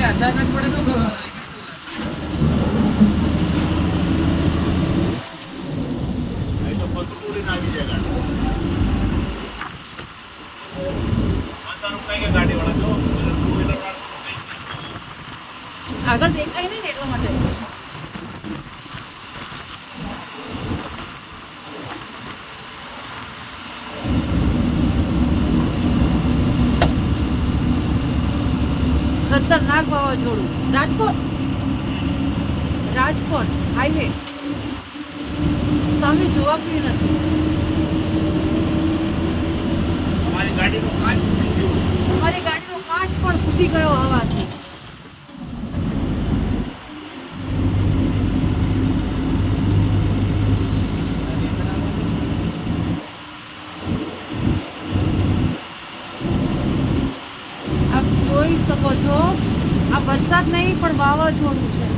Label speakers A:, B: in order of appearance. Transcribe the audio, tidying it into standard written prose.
A: અચાનક પડે તો
B: આગળ દેખાય નહીં ને એટલા માટે ખતરનાક વાવાઝોડું રાજકોટ હાઈવે સામે જોવા મળ્યું નથી. અમારી ગાડીનો કાચ પણ ફૂટી ગયો હવાથી. આપ જોઈ શકો છો આ વરસાદ નહીં પણ વાવાઝોડું છે.